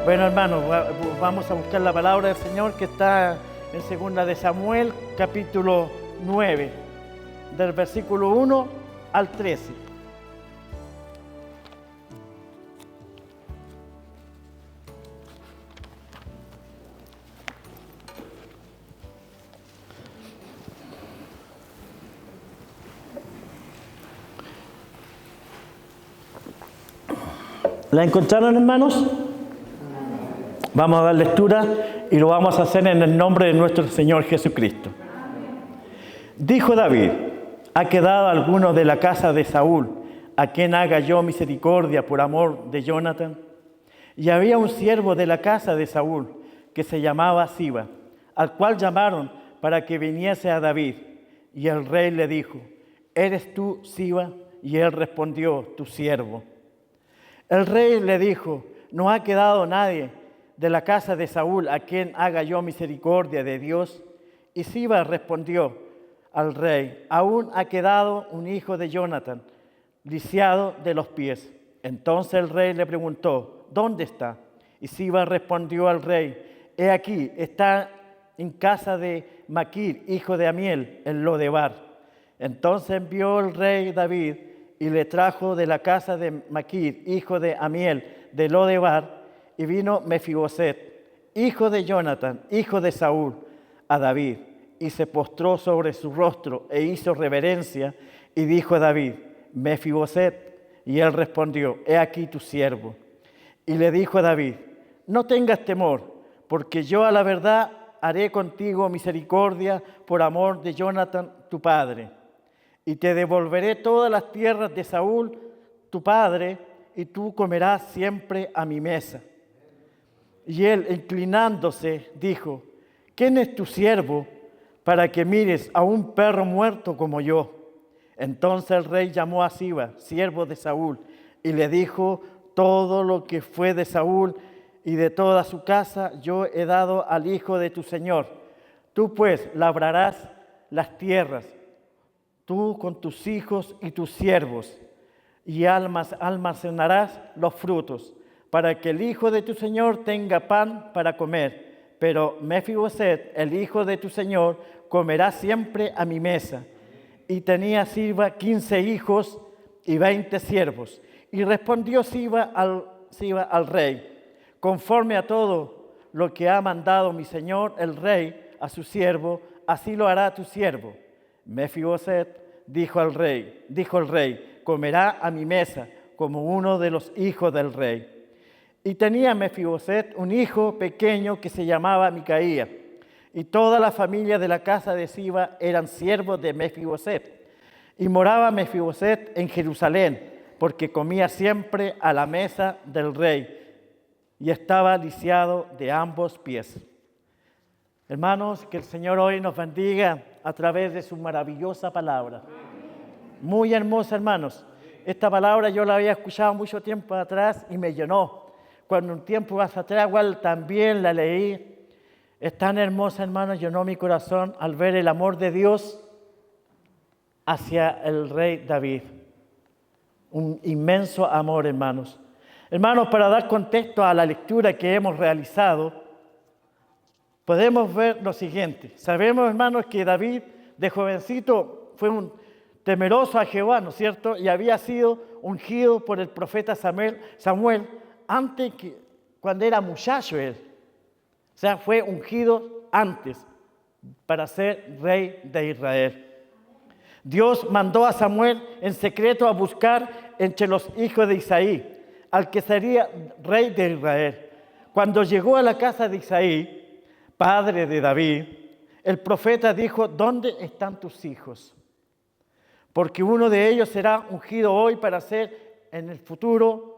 Bueno, hermanos, vamos a buscar la palabra del Señor que está en 2 de Samuel, capítulo 9, del versículo 1 al 13. ¿La encontraron, hermanos? Vamos a dar lectura y lo vamos a hacer en el nombre de nuestro Señor Jesucristo. Dijo David: ¿ha quedado alguno de la casa de Saúl a quien haga yo misericordia por amor de Jonathan? Y había un siervo de la casa de Saúl que se llamaba Siba, al cual llamaron para que viniese a David. Y el rey le dijo: ¿eres tú, Siba? Y él respondió: tu siervo. El rey le dijo: ¿no ha quedado nadie de la casa de Saúl a quien haga yo misericordia de Dios? Y Siba respondió al rey: aún ha quedado un hijo de Jonathan, lisiado de los pies. Entonces el rey le preguntó: ¿dónde está? Y Siba respondió al rey: he aquí, está en casa de Maquir, hijo de Amiel, en Lodebar. Entonces envió el rey David y le trajo de la casa de Maquir, hijo de Amiel, de Lodebar, y vino Mefiboset, hijo de Jonathan, hijo de Saúl, a David, y se postró sobre su rostro e hizo reverencia, y dijo a David: Mefiboset. Y él respondió: he aquí tu siervo. Y le dijo a David: no tengas temor, porque yo a la verdad haré contigo misericordia por amor de Jonathan tu padre. Y te devolveré todas las tierras de Saúl tu padre, y tú comerás siempre a mi mesa. Y él, inclinándose, dijo: ¿quién es tu siervo para que mires a un perro muerto como yo? Entonces el rey llamó a Siba, siervo de Saúl, y le dijo: todo lo que fue de Saúl y de toda su casa yo he dado al hijo de tu señor. Tú pues labrarás las tierras, tú con tus hijos y tus siervos, y almacenarás los frutos, para que el hijo de tu señor tenga pan para comer. Pero Mefiboset, el hijo de tu señor, comerá siempre a mi mesa. Y tenía Siba 15 hijos y 20 siervos. Y respondió Siba al rey: conforme a todo lo que ha mandado mi señor el rey a su siervo, así lo hará tu siervo. Mefiboset, dijo el rey, comerá a mi mesa como uno de los hijos del rey. Y tenía Mefiboset un hijo pequeño que se llamaba Micaía, y toda la familia de la casa de Siba eran siervos de Mefiboset. Y moraba Mefiboset en Jerusalén, porque comía siempre a la mesa del rey, y estaba lisiado de ambos pies. Hermanos, que el Señor hoy nos bendiga a través de su maravillosa palabra. Muy hermosa, hermanos. Esta palabra yo la había escuchado mucho tiempo atrás y me llenó. Cuando un tiempo más atrás igual también la leí. Es tan hermosa, hermanos, llenó mi corazón al ver el amor de Dios hacia el rey David. Un inmenso amor, hermanos. Hermanos, para dar contexto a la lectura que hemos realizado, podemos ver lo siguiente. Sabemos, hermanos, que David de jovencito fue un temeroso a Jehová, ¿no es cierto? Y había sido ungido por el profeta Samuel antes que cuando era muchacho él. O sea, fue ungido antes para ser rey de Israel. Dios mandó a Samuel en secreto a buscar entre los hijos de Isaí al que sería rey de Israel. Cuando llegó a la casa de Isaí, padre de David, el profeta dijo: ¿dónde están tus hijos? Porque uno de ellos será ungido hoy para ser en el futuro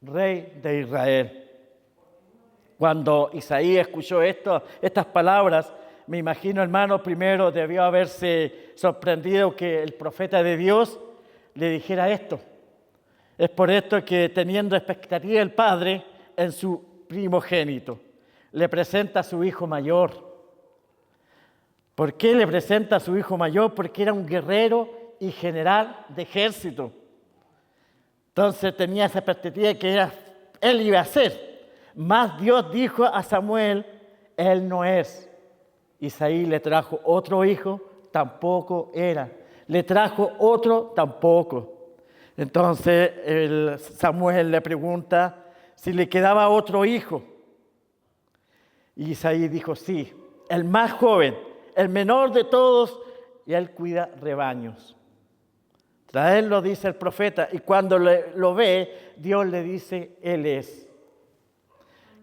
rey de Israel. Cuando Isaí escuchó estas palabras, me imagino, hermano, primero debió haberse sorprendido que el profeta de Dios le dijera esto. Es por esto que, teniendo expectativa el padre en su primogénito, le presenta a su hijo mayor. ¿Por qué le presenta a su hijo mayor? Porque era un guerrero y general de ejército. Entonces tenía esa perspectiva que él iba a ser. Mas Dios dijo a Samuel, él no es. Isaí le trajo otro hijo, tampoco era. Le trajo otro, tampoco. Entonces Samuel le pregunta si le quedaba otro hijo. Y Isaí dijo, sí, el más joven, el menor de todos, y él cuida rebaños. Traedlo, dice el profeta, y cuando lo ve, Dios le dice, él es.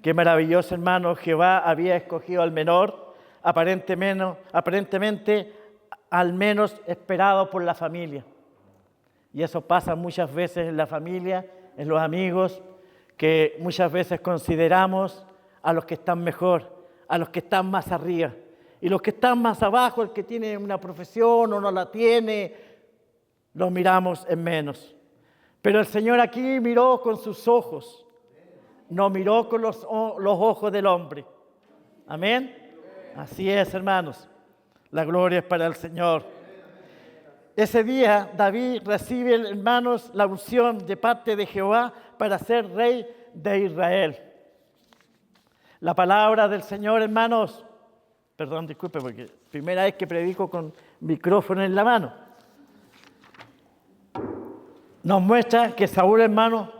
Qué maravilloso, hermano. Jehová había escogido al menor, aparentemente al menos esperado por la familia. Y eso pasa muchas veces en la familia, en los amigos, que muchas veces consideramos a los que están mejor, a los que están más arriba. Y los que están más abajo, el que tiene una profesión o no la tiene, lo miramos en menos. Pero el Señor aquí miró con sus ojos, no miró con los ojos del hombre. Amén. Así es, hermanos. La gloria es para el Señor. Ese día David recibe, hermanos, la unción de parte de Jehová para ser rey de Israel. La palabra del Señor, hermanos, perdón, disculpe, porque primera vez que predico con micrófono en la mano. Nos muestra que Saúl, hermano,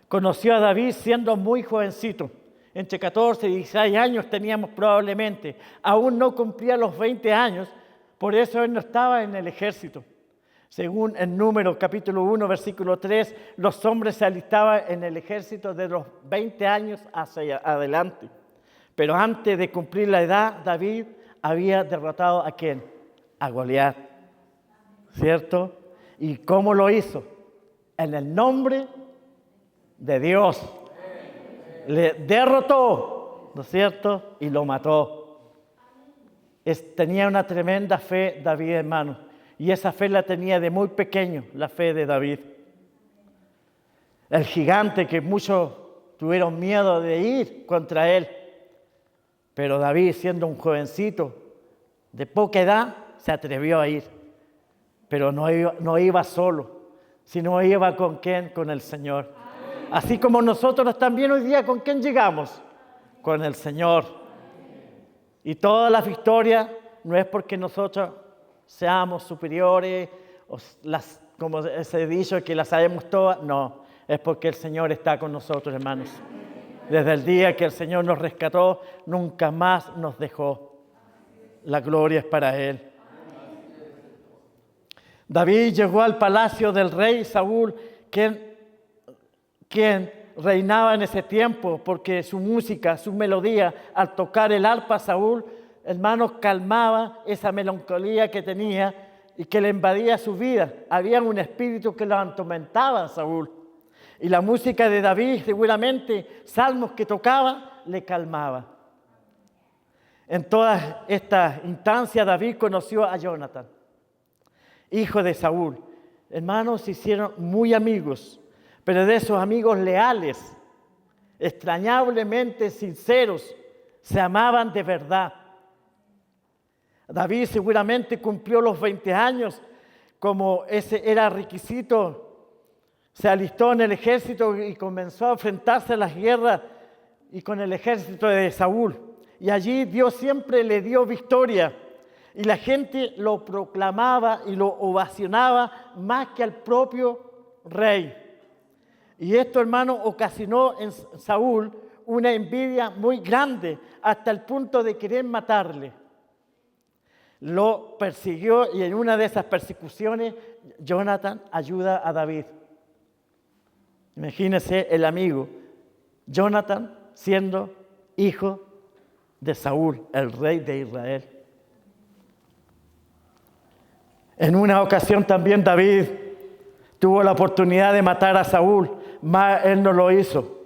conoció a David siendo muy jovencito. Entre 14 y 16 años teníamos probablemente. Aún no cumplía los 20 años, por eso él no estaba en el ejército. Según el Números, capítulo 1, versículo 3, los hombres se alistaban en el ejército de los 20 años hacia adelante. Pero antes de cumplir la edad, David había derrotado ¿a quién? A Goliat. ¿Cierto? ¿Y cómo lo hizo? En el nombre de Dios. Le derrotó, ¿no es cierto? Y lo mató. Tenía una tremenda fe David, hermano. Y esa fe la tenía de muy pequeño, la fe de David. El gigante que muchos tuvieron miedo de ir contra él. Pero David, siendo un jovencito de poca edad, se atrevió a ir. Pero no iba solo, sino iba ¿con quién? Con el Señor. Así como nosotros también hoy día, ¿con quién llegamos? Con el Señor. Y todas las victorias no es porque nosotros seamos superiores, o como se dice, que las sabemos todas. No, es porque el Señor está con nosotros, hermanos. Desde el día que el Señor nos rescató, nunca más nos dejó. La gloria es para Él. David llegó al palacio del rey Saúl, quien reinaba en ese tiempo, porque su música, su melodía, al tocar el arpa, Saúl, hermanos, calmaba esa melancolía que tenía y que le invadía su vida. Había un espíritu que lo atormentaba a Saúl. Y la música de David, seguramente, salmos que tocaba, le calmaba. En todas estas instancias, David conoció a Jonatán, hijo de Saúl. Hermanos, se hicieron muy amigos, pero de esos amigos leales, extrañablemente sinceros, se amaban de verdad. David seguramente cumplió los 20 años, como ese era requisito. Se alistó en el ejército y comenzó a enfrentarse a las guerras y con el ejército de Saúl. Y allí Dios siempre le dio victoria. Y la gente lo proclamaba y lo ovacionaba más que al propio rey. Y esto, hermano, ocasionó en Saúl una envidia muy grande hasta el punto de querer matarle. Lo persiguió y en una de esas persecuciones, Jonatán ayuda a David. Imagínense el amigo, Jonatán siendo hijo de Saúl, el rey de Israel. En una ocasión también David tuvo la oportunidad de matar a Saúl, mas él no lo hizo.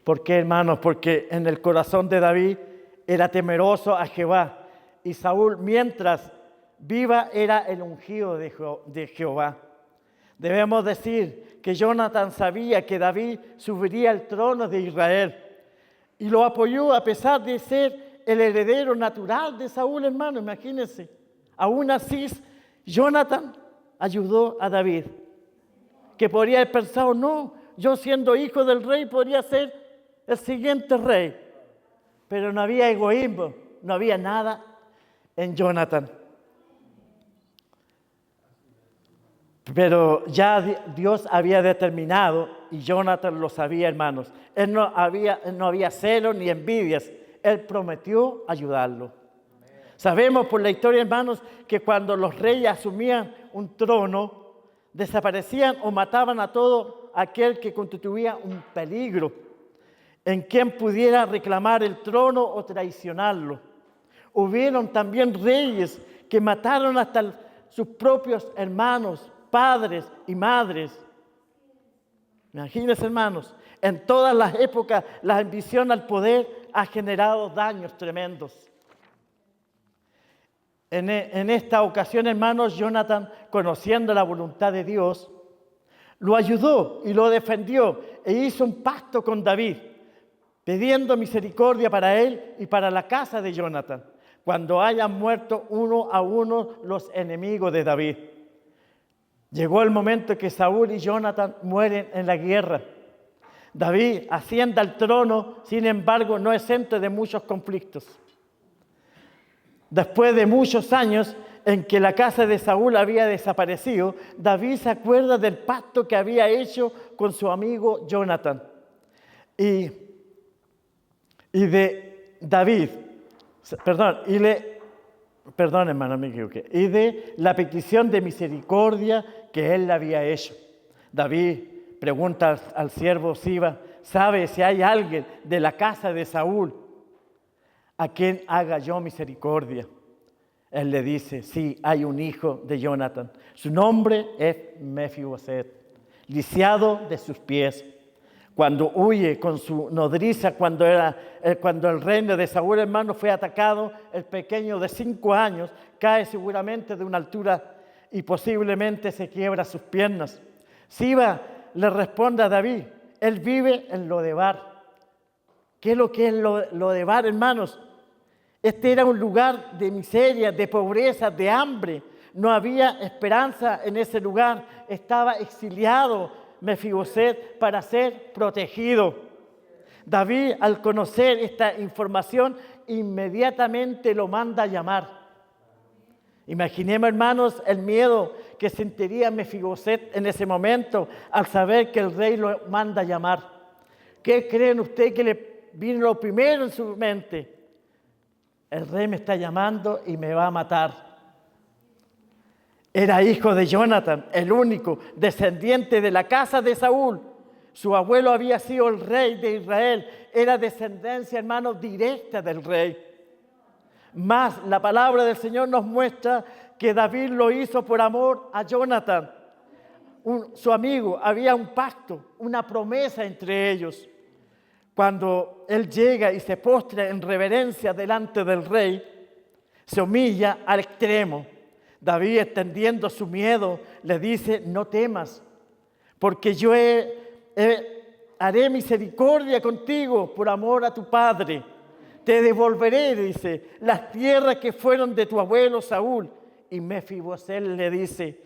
¿Por qué, hermanos? Porque en el corazón de David era temeroso a Jehová. Y Saúl, mientras viva, era el ungido de Jehová. Debemos decir que Jonatán sabía que David subiría al trono de Israel. Y lo apoyó a pesar de ser el heredero natural de Saúl, hermano. Imagínense. Aún así, Jonatán ayudó a David. Que podría haber pensado, no, yo siendo hijo del rey podría ser el siguiente rey. Pero no había egoísmo, no había nada en Jonathan. Pero ya Dios había determinado, y Jonathan lo sabía, hermanos. Él no había celos ni envidias. Él prometió ayudarlo. Sabemos por la historia, hermanos, que cuando los reyes asumían un trono, desaparecían o mataban a todo aquel que constituía un peligro en quien pudiera reclamar el trono o traicionarlo. Hubieron también reyes que mataron hasta sus propios hermanos, padres y madres. Imagínense, hermanos, en todas las épocas la ambición al poder ha generado daños tremendos. En esta ocasión, hermanos, Jonathan, conociendo la voluntad de Dios, lo ayudó y lo defendió e hizo un pacto con David, pidiendo misericordia para él y para la casa de Jonathan, cuando hayan muerto uno a uno los enemigos de David. Llegó el momento que Saúl y Jonathan mueren en la guerra. David asciende al trono, sin embargo, no exento de muchos conflictos. Después de muchos años en que la casa de Saúl había desaparecido, David se acuerda del pacto que había hecho con su amigo Jonathan. Y de la petición de misericordia que él le había hecho. David pregunta al siervo Siba, ¿sabe si hay alguien de la casa de Saúl a quien haga yo misericordia? Él le dice, sí, hay un hijo de Jonathan. Su nombre es Mefiboset, lisiado de sus pies. Cuando huye con su nodriza, cuando el reino de Saúl, hermano, fue atacado, el pequeño de 5 años cae seguramente de una altura y posiblemente se quiebra sus piernas. Siba le responde a David, él vive en Lodebar. ¿Qué es lo que es Lodebar, hermanos? Este era un lugar de miseria, de pobreza, de hambre. No había esperanza en ese lugar. Estaba exiliado Mefiboset para ser protegido. David, al conocer esta información, inmediatamente lo manda a llamar. Imaginemos, hermanos, el miedo que sentiría Mefiboset en ese momento al saber que el rey lo manda a llamar. ¿Qué creen ustedes que le vino lo primero en su mente? El rey me está llamando y me va a matar. Era hijo de Jonathan, el único descendiente de la casa de Saúl. Su abuelo había sido el rey de Israel. Era descendencia, hermanos, directa del rey. Más la palabra del Señor nos muestra que David lo hizo por amor a Jonathan, su amigo. Había un pacto, una promesa entre ellos. Cuando él llega y se postra en reverencia delante del rey, se humilla al extremo. David, extendiendo su miedo, le dice, no temas, porque yo haré misericordia contigo por amor a tu padre. Te devolveré, dice, las tierras que fueron de tu abuelo Saúl. Y Mefiboset le dice,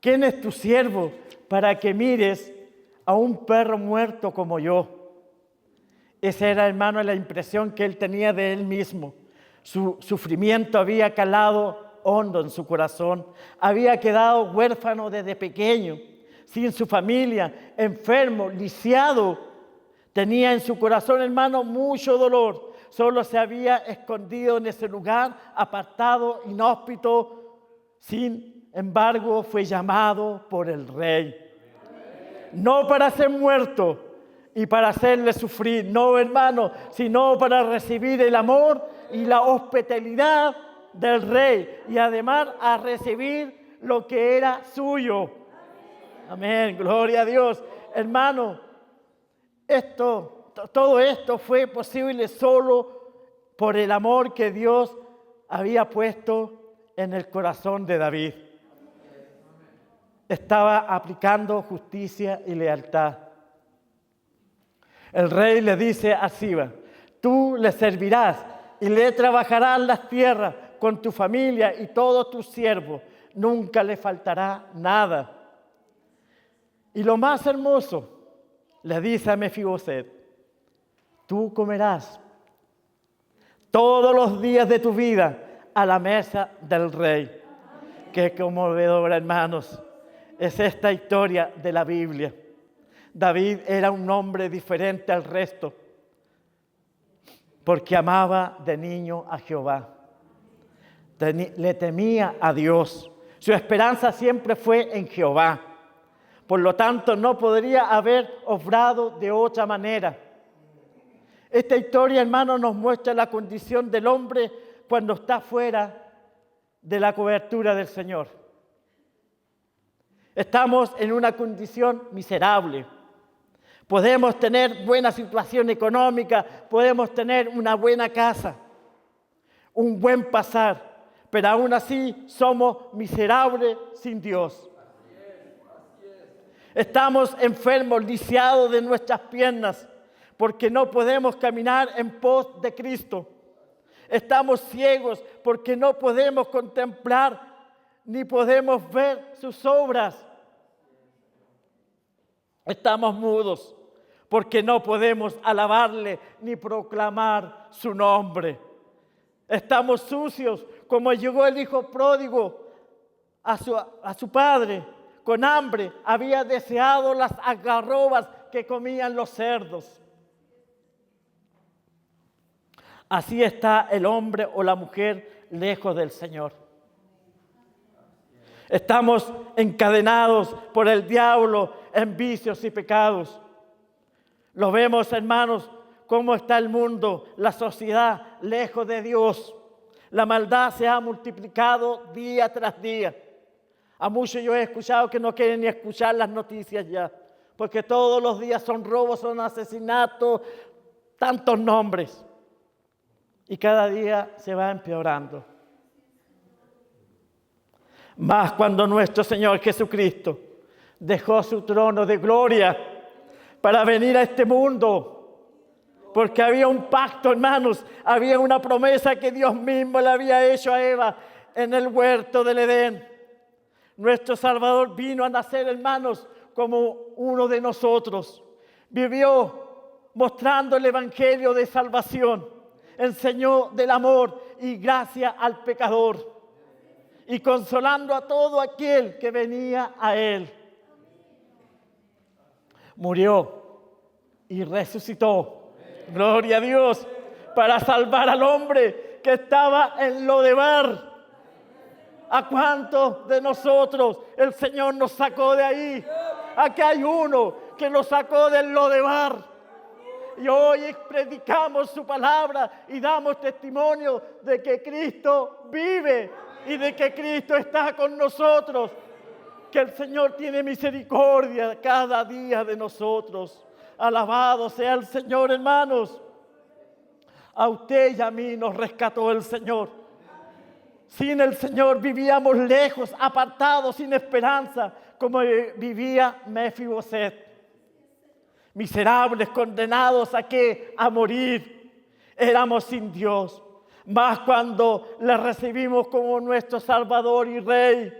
¿quién es tu siervo para que mires a un perro muerto como yo? Esa era, hermano, la impresión que él tenía de él mismo. Su sufrimiento había calado hondo en su corazón. Había quedado huérfano desde pequeño, sin su familia, enfermo, lisiado. Tenía en su corazón, hermano, mucho dolor. Solo se había escondido en ese lugar, apartado, inhóspito. Sin embargo, fue llamado por el rey. No para ser muerto y para hacerle sufrir, no, hermano, sino para recibir el amor y la hospitalidad del rey y además a recibir lo que era suyo. Amén, gloria a Dios. Hermano, todo esto fue posible solo por el amor que Dios había puesto en el corazón de David. Estaba aplicando justicia y lealtad. El rey le dice a Siba, tú le servirás y le trabajarás las tierras con tu familia y todos tus siervos. Nunca le faltará nada. Y lo más hermoso, le dice a Mefiboset, tú comerás todos los días de tu vida a la mesa del rey. Qué conmovedora, hermanos, es esta historia de la Biblia. David era un hombre diferente al resto, porque amaba de niño a Jehová. Le temía a Dios. Su esperanza siempre fue en Jehová. Por lo tanto, no podría haber obrado de otra manera. Esta historia, hermano, nos muestra la condición del hombre cuando está fuera de la cobertura del Señor. Estamos en una condición miserable. Podemos tener buena situación económica, podemos tener una buena casa, un buen pasar, pero aún así somos miserables sin Dios. Estamos enfermos, lisiados de nuestras piernas, porque no podemos caminar en pos de Cristo. Estamos ciegos porque no podemos contemplar ni podemos ver sus obras. Estamos mudos porque no podemos alabarle ni proclamar su nombre. Estamos sucios como llegó el hijo pródigo a su padre con hambre. Había deseado las algarrobas que comían los cerdos. Así está el hombre o la mujer lejos del Señor. Estamos encadenados por el diablo en vicios y pecados. Lo vemos, hermanos, cómo está el mundo, la sociedad lejos de Dios. La maldad se ha multiplicado día tras día. A muchos yo he escuchado que no quieren ni escuchar las noticias ya, porque todos los días son robos, son asesinatos, tantos nombres. Y cada día se va empeorando. Más cuando nuestro Señor Jesucristo dejó su trono de gloria para venir a este mundo. Porque había un pacto, hermanos, había una promesa que Dios mismo le había hecho a Eva en el huerto del Edén. Nuestro Salvador vino a nacer, hermanos, como uno de nosotros. Vivió mostrando el evangelio de salvación. Enseñó del amor y gracia al pecador y consolando a todo aquel que venía a él. Murió y resucitó. Gloria a Dios, para salvar al hombre que estaba en Lodebar. ¿A cuántos de nosotros el Señor nos sacó de ahí? Aquí hay uno que nos sacó del Lodebar. Y hoy predicamos su palabra y damos testimonio de que Cristo vive y de que Cristo está con nosotros. Que el Señor tiene misericordia cada día de nosotros. Alabado sea el Señor, hermanos. A usted y a mí nos rescató el Señor. Sin el Señor vivíamos lejos, apartados, sin esperanza, como vivía Mefiboset. Miserables, condenados ¿a qué? A morir. Éramos sin Dios. Más cuando le recibimos como nuestro Salvador y Rey.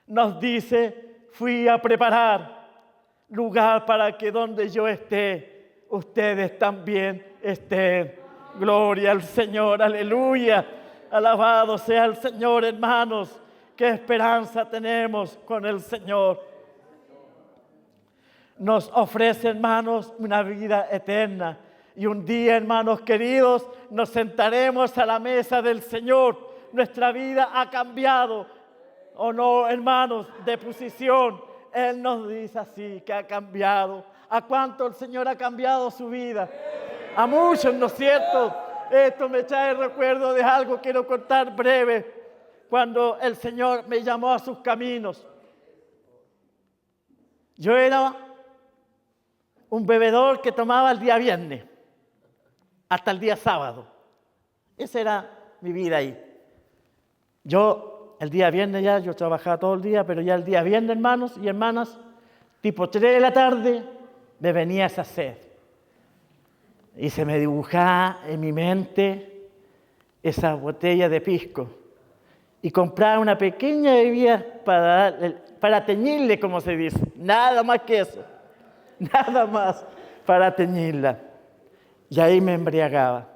Nos dice, fui a preparar lugar para que donde yo esté, ustedes también estén. Gloria al Señor, aleluya. Alabado sea el Señor, hermanos. Qué esperanza tenemos con el Señor. Nos ofrece, hermanos, una vida eterna. Y un día, hermanos queridos, nos sentaremos a la mesa del Señor. Nuestra vida ha cambiado, ¿o no, hermanos? De posición. Él nos dice así, que ha cambiado. ¿A cuánto el Señor ha cambiado su vida? A muchos, ¿no es cierto? Esto me trae recuerdo de algo, quiero contar breve. Cuando el Señor me llamó a sus caminos. Yo era un bebedor que tomaba el día viernes hasta el día sábado. Esa era mi vida ahí. Yo, el día viernes ya, yo trabajaba todo el día, pero ya el día viernes, hermanos y hermanas, tipo 3 de la tarde, me venía esa sed. Y se me dibujaba en mi mente esa botella de pisco. Y compraba una pequeña bebida para teñirle, como se dice. Nada más que eso. Nada más para teñirla. Y ahí me embriagaba.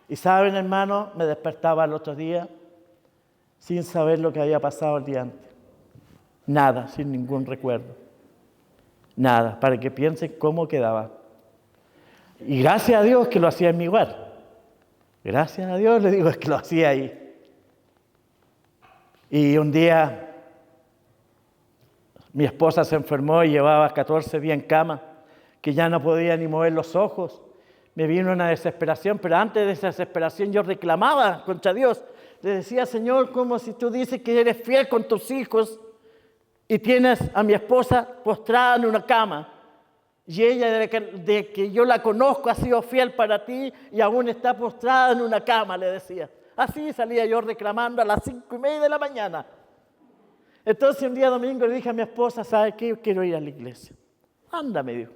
Y saben, hermano, me despertaba el otro día sin saber lo que había pasado el día antes. Nada, sin ningún recuerdo. Nada, para que piensen cómo quedaba. Y gracias a Dios que lo hacía en mi hogar. Gracias a Dios le digo que lo hacía ahí. Y un día mi esposa se enfermó y llevaba 14 días en cama, que ya no podía ni mover los ojos. Me vino una desesperación, pero antes de esa desesperación yo reclamaba contra Dios. Le decía, Señor, como si tú dices que eres fiel con tus hijos y tienes a mi esposa postrada en una cama. Y ella, de que yo la conozco, ha sido fiel para ti y aún está postrada en una cama, le decía. Así salía yo reclamando a las 5:30 de la mañana. Entonces un día domingo le dije a mi esposa, ¿sabes qué? Quiero ir a la iglesia. Anda, me dijo.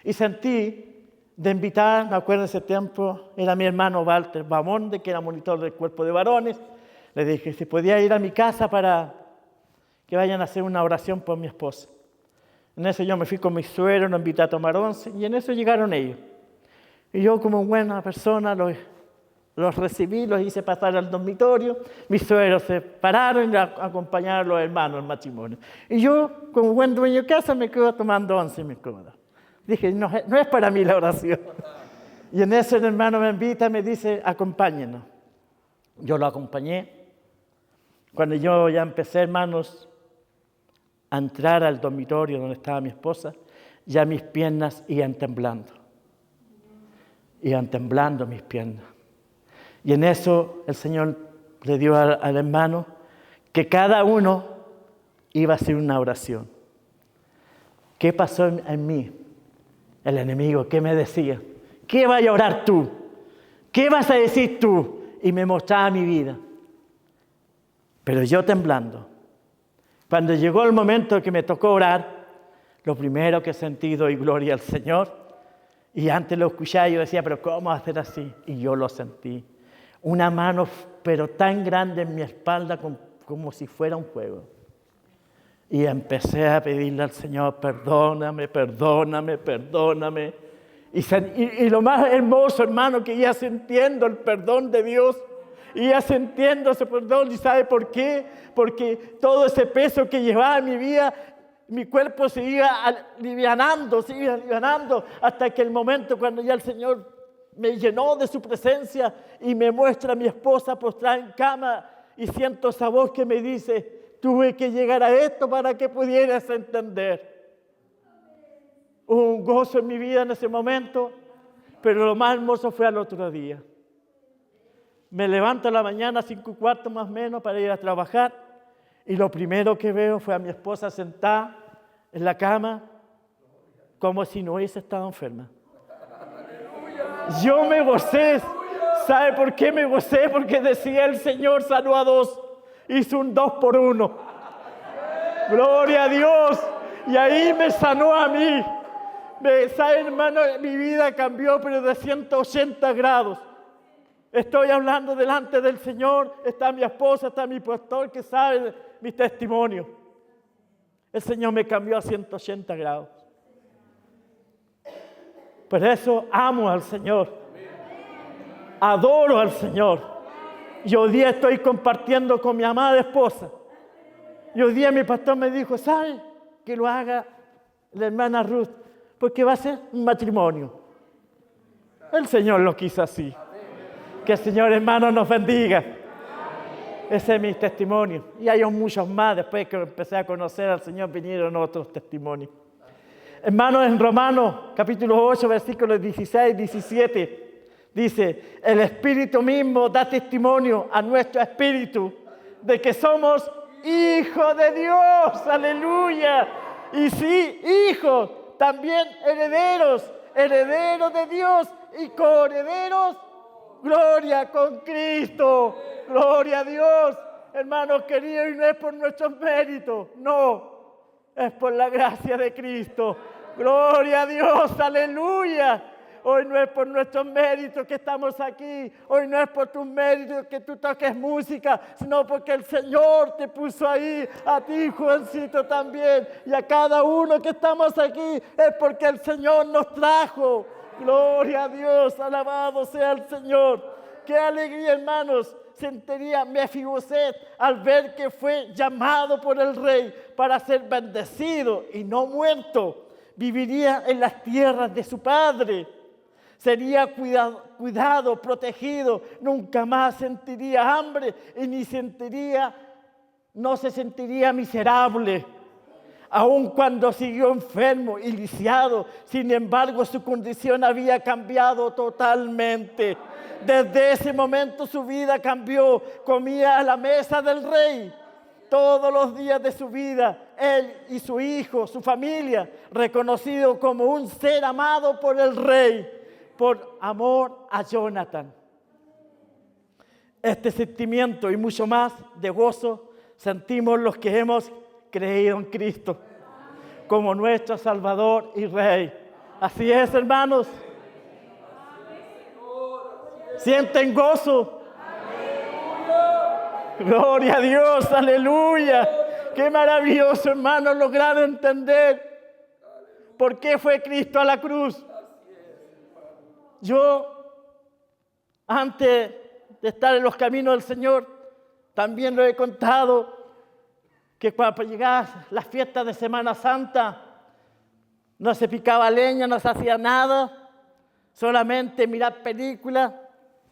Y sentí de invitar, me acuerdo de ese tiempo, era mi hermano Walter Bamonde, que era monitor del cuerpo de varones. Le dije si podía ir a mi casa para que vayan a hacer una oración por mi esposa. En eso yo me fui con mis suegros, nos invité a tomar once, y en eso llegaron ellos. Y yo, como buena persona, los recibí, los hice pasar al dormitorio. Mis suegros se pararon y acompañaron a los hermanos al matrimonio. Y yo, como buen dueño de casa, me quedo tomando once en mi cómoda. Dije, no es para mí la oración. Y en eso el hermano me invita y me dice, acompáñenos. Yo lo acompañé. Cuando yo ya empecé, hermanos, a entrar al dormitorio donde estaba mi esposa, ya mis piernas iban temblando. Iban temblando mis piernas. Y en eso el Señor le dio al hermano que cada uno iba a hacer una oración. ¿Qué pasó en mí? El enemigo, ¿qué me decía? ¿Qué vas a orar tú? ¿Qué vas a decir tú? Y me mostraba mi vida. Pero yo temblando. Cuando llegó el momento que me tocó orar, lo primero que sentí, doy gloria al Señor. Y antes lo escuchaba y yo decía, pero ¿cómo hacer así? Y yo lo sentí. Una mano, pero tan grande en mi espalda como si fuera un fuego. Y empecé a pedirle al Señor, perdóname, perdóname, perdóname. Y lo más hermoso, hermano, que ya sintiendo el perdón de Dios, y ya sintiendo ese perdón, ¿y sabe por qué? Porque todo ese peso que llevaba en mi vida, mi cuerpo se iba alivianando, hasta que el momento cuando ya el Señor me llenó de su presencia y me muestra a mi esposa postrada en cama y siento esa voz que me dice, tuve que llegar a esto para que pudieras entender. Hubo un gozo en mi vida en ese momento, pero lo más hermoso fue al otro día. Me levanto a la mañana, 5:15 más o menos, para ir a trabajar, y lo primero que veo fue a mi esposa sentada en la cama, como si no hubiese estado enferma. Yo me gocé. ¿Sabe por qué me gocé? Porque decía el Señor sanó a 2. Hizo un 2 por 1. Gloria a Dios. Y ahí me sanó a mí. ¿Sabe, hermano? Mi vida cambió, pero de 180 grados. Estoy hablando delante del Señor. Está mi esposa, está mi pastor que sabe mi testimonio. El Señor me cambió a 180 grados. Por eso amo al Señor. Adoro al Señor. Y hoy día estoy compartiendo con mi amada esposa. Y hoy día mi pastor me dijo, ¿sabe? Que lo haga la hermana Ruth, porque va a ser un matrimonio. El Señor lo quiso así. Que el Señor, hermano, nos bendiga. Ese es mi testimonio. Y hay muchos más. Después que empecé a conocer al Señor, vinieron otros testimonios. Hermanos, en Romanos, capítulo 8, versículos 16 y 17, dice, el Espíritu mismo da testimonio a nuestro espíritu de que somos hijos de Dios. ¡Aleluya! Y sí, hijos, también herederos, herederos de Dios y coherederos. Gloria con Cristo. Gloria a Dios. Hermanos queridos, y no es por nuestros méritos, no. Es por la gracia de Cristo. Gloria a Dios, aleluya. Hoy no es por nuestros méritos que estamos aquí. Hoy no es por tus méritos que tú toques música, sino porque el Señor te puso ahí, a ti, jovencito, también. Y a cada uno que estamos aquí es porque el Señor nos trajo. Gloria a Dios, alabado sea el Señor. Qué alegría, hermanos, sentiría Mefiboset al ver que fue llamado por el rey para ser bendecido y no muerto. Viviría en las tierras de su padre. Sería cuidado, protegido. Nunca más sentiría hambre y no se sentiría miserable. Aun cuando siguió enfermo y lisiado, sin embargo, su condición había cambiado totalmente. Desde ese momento su vida cambió. Comía a la mesa del rey todos los días de su vida. Él y su hijo, su familia, reconocido como un ser amado por el rey, por amor a Jonathan. Este sentimiento y mucho más de gozo sentimos los que hemos creído en Cristo como nuestro Salvador y Rey. Así es, hermanos. ¿Sienten gozo? Gloria a Dios, aleluya. Qué maravilloso, hermanos, lograr entender por qué fue Cristo a la cruz. Yo, antes de estar en los caminos del Señor, también lo he contado, que cuando llegaban las fiestas de Semana Santa, no se picaba leña, no se hacía nada, solamente mirar películas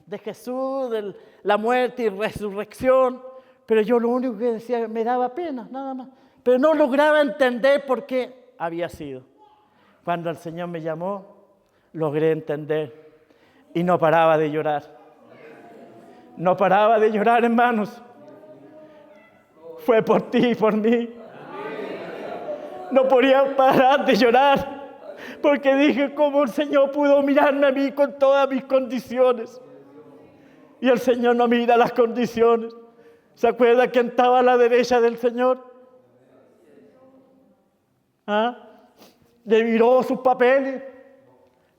de Jesús, de la muerte y resurrección, pero yo lo único que decía, me daba pena, nada más, pero no lograba entender por qué había sido. Cuando el Señor me llamó, logré entender y no paraba de llorar. No paraba de llorar, hermanos. Fue por ti y por mí. No podía parar de llorar porque dije cómo el Señor pudo mirarme a mí con todas mis condiciones. Y el Señor no mira las condiciones. ¿Se acuerda quién estaba a la derecha del Señor? Le miró sus papeles.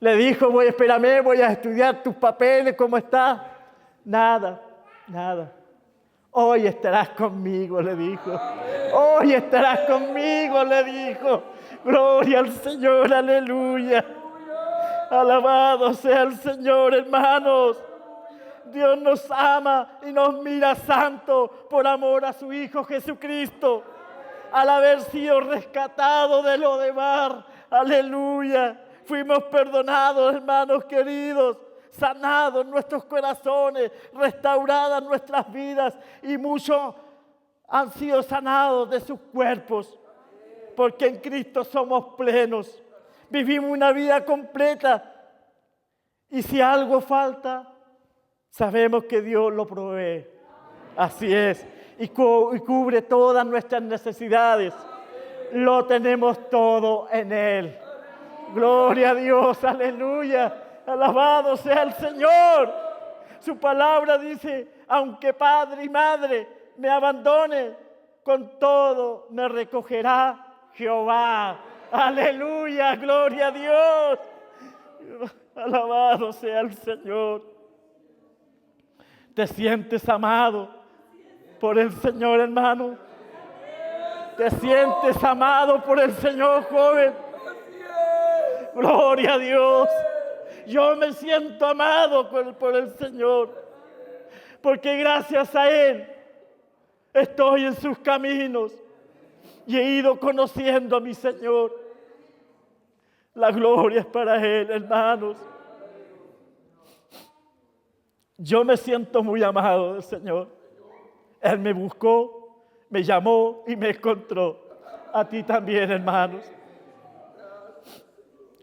Le dijo, espérame, voy a estudiar tus papeles, ¿cómo estás? Nada. Hoy estarás conmigo, le dijo. Hoy estarás conmigo, le dijo. Gloria al Señor, aleluya. Alabado sea el Señor, hermanos. Dios nos ama y nos mira santo por amor a su Hijo Jesucristo. Al haber sido rescatado de lo de mar, aleluya. Fuimos perdonados, hermanos queridos. Sanados nuestros corazones, restauradas nuestras vidas y muchos han sido sanados de sus cuerpos, porque en Cristo somos plenos, vivimos una vida completa y si algo falta, sabemos que Dios lo provee. Así es, y cubre todas nuestras necesidades, lo tenemos todo en Él. Gloria a Dios, aleluya. Alabado sea el Señor. Su palabra dice, aunque padre y madre me abandone, con todo me recogerá Jehová. Aleluya, gloria a Dios. Alabado sea el Señor. ¿Te sientes amado por el Señor, hermano? ¿Te sientes amado por el Señor, joven? Gloria a Dios. Yo me siento amado por el Señor, porque gracias a Él estoy en sus caminos y he ido conociendo a mi Señor. La gloria es para Él, hermanos. Yo me siento muy amado del Señor. Él me buscó, me llamó y me encontró. A ti también, hermanos.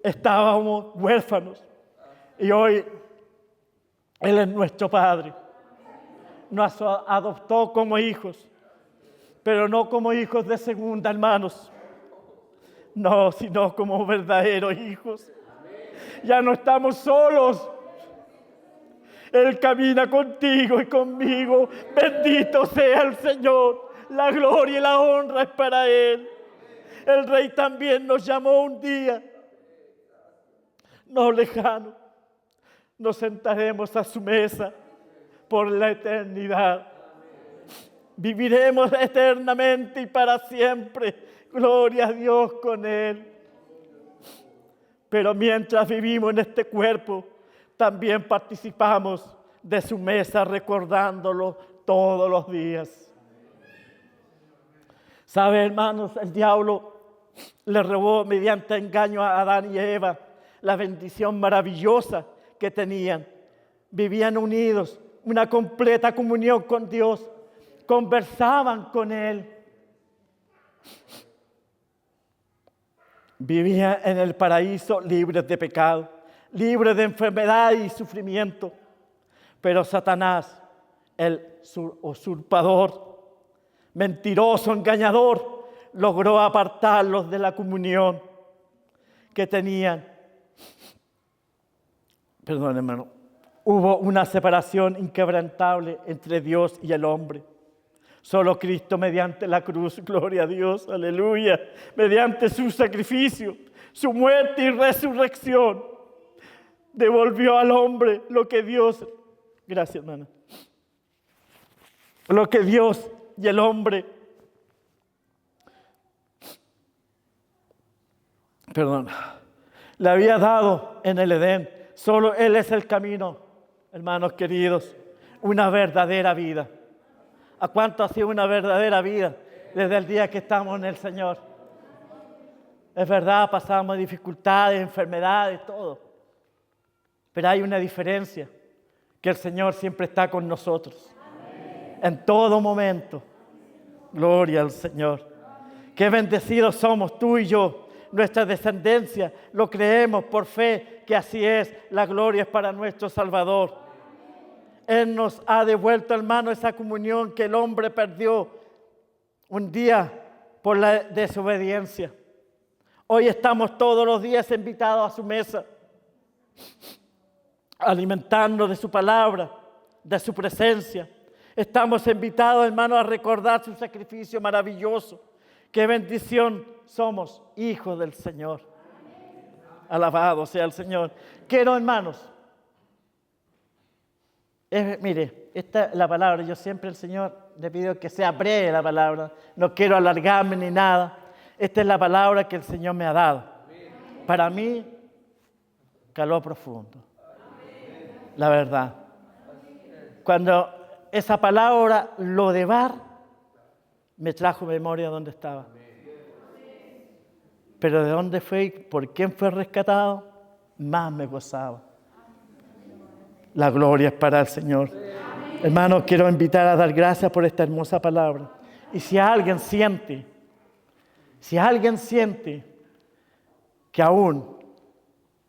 Estábamos huérfanos. Y hoy Él es nuestro Padre. Nos adoptó como hijos, pero no como hijos de segunda, hermanos. No, sino como verdaderos hijos. Ya no estamos solos. Él camina contigo y conmigo. Bendito sea el Señor. La gloria y la honra es para Él. El Rey también nos llamó un día, no lejano. Nos sentaremos a su mesa por la eternidad. Viviremos eternamente y para siempre. Gloria a Dios con Él. pero mientras vivimos en este cuerpo, también participamos de su mesa recordándolo todos los días. ¿Sabe, hermanos? El diablo le robó mediante engaño a Adán y Eva la bendición maravillosa que tenían. Vivían unidos, una completa comunión con Dios, conversaban con Él. Vivían en el paraíso libres de pecado, libres de enfermedad y sufrimiento. Pero Satanás, el usurpador, mentiroso, engañador, logró apartarlos de la comunión que tenían. Perdón, hermano. Hubo una separación inquebrantable entre Dios y el hombre. Solo Cristo mediante la cruz, gloria a Dios, aleluya, mediante su sacrificio, su muerte y resurrección, devolvió al hombre lo que Dios, gracias hermana, lo que Dios y el hombre, le había dado en el Edén. Solo Él es el camino, hermanos queridos, una verdadera vida. ¿A cuánto ha sido una verdadera vida desde el día que estamos en el Señor? Es verdad, pasamos dificultades, enfermedades, todo. Pero hay una diferencia, que el Señor siempre está con nosotros. En todo momento. Gloria al Señor. Qué bendecidos somos tú y yo. Nuestra descendencia, lo creemos por fe que así es. La gloria es para nuestro Salvador. Él nos ha devuelto, hermano, esa comunión que el hombre perdió un día por la desobediencia. Hoy estamos todos los días invitados a su mesa, alimentando de su palabra, de su presencia. Estamos invitados, hermano, a recordar su sacrificio maravilloso. Qué bendición somos, hijos del Señor. Alabado sea el Señor. Quiero, hermanos, mire, esta es la palabra. Yo siempre al Señor le pido que sea breve la palabra. No quiero alargarme ni nada. Esta es la palabra que el Señor me ha dado. Para mí, caló profundo. La verdad. Cuando esa palabra, lo de bar, me trajo memoria de dónde estaba. Pero de dónde fue y por quién fue rescatado, más me gozaba. La gloria es para el Señor. Hermanos, quiero invitar a dar gracias por esta hermosa palabra. Y si alguien siente que aún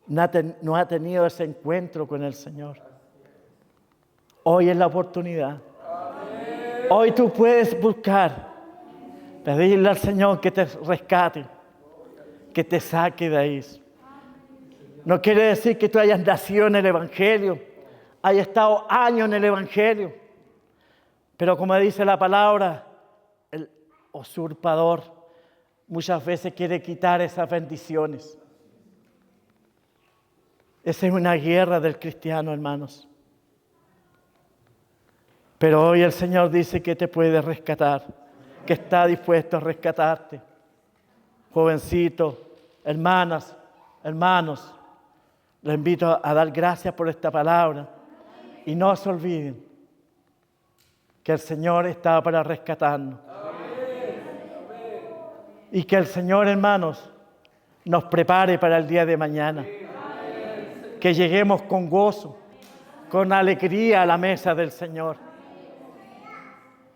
no ha tenido ese encuentro con el Señor, hoy es la oportunidad. Hoy tú puedes buscar, pedirle al Señor que te rescate, que te saque de ahí. No quiere decir que tú hayas nacido en el Evangelio, hayas estado años en el Evangelio, pero como dice la palabra, el usurpador muchas veces quiere quitar esas bendiciones. Esa es una guerra del cristiano, hermanos. Pero hoy el Señor dice que te puede rescatar, que está dispuesto a rescatarte. Jovencitos, hermanas, hermanos, les invito a dar gracias por esta palabra y no se olviden que el Señor está para rescatarnos. Y que el Señor, hermanos, nos prepare para el día de mañana. Que lleguemos con gozo, con alegría a la mesa del Señor.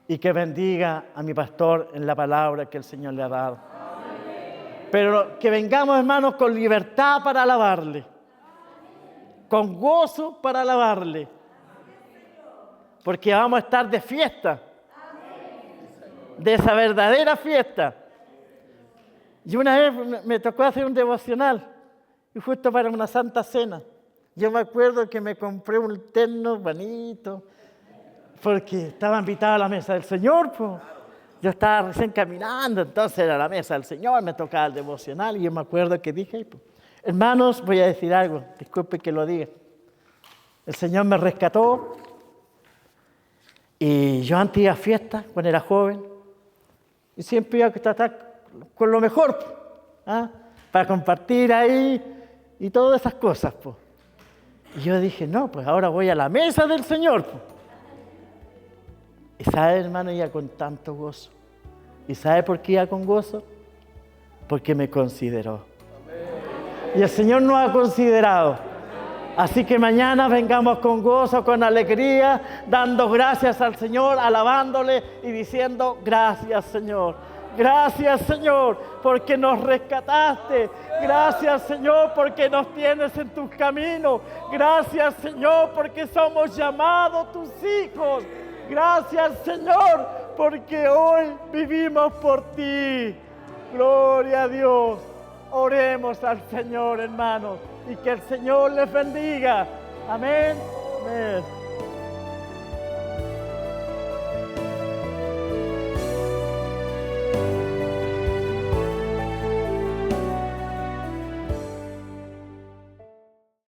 Y que bendiga a mi pastor en la palabra que el Señor le ha dado. Pero que vengamos, hermanos, con libertad para alabarle. Con gozo para alabarle. Porque vamos a estar de fiesta. De esa verdadera fiesta. Y una vez me tocó hacer un devocional. Y justo para una santa cena. Yo me acuerdo que me compré un terno bonito. Porque estaba invitado a la mesa del Señor, pues. Yo estaba recién caminando, entonces era la mesa del Señor, me tocaba el devocional y yo me acuerdo que dije, pues, hermanos, voy a decir algo, disculpe que lo diga. El Señor me rescató y yo antes iba a fiestas cuando era joven y siempre iba a tratar con lo mejor, ¿ah? Para compartir ahí y todas esas cosas, pues. Y yo dije, no, pues ahora voy a la mesa del Señor, pues. Y sabe, hermano, iba con tanto gozo. ¿Y sabe por qué iba con gozo? Porque me consideró. Y el Señor nos ha considerado. Así que mañana vengamos con gozo, con alegría, dando gracias al Señor, alabándole y diciendo, gracias, Señor. Gracias, Señor, porque nos rescataste. Gracias, Señor, porque nos tienes en tus caminos. Gracias, Señor, porque somos llamados tus hijos. Gracias, Señor, porque hoy vivimos por ti. Gloria a Dios. Oremos al Señor, hermanos, y que el Señor les bendiga. Amén. Amén.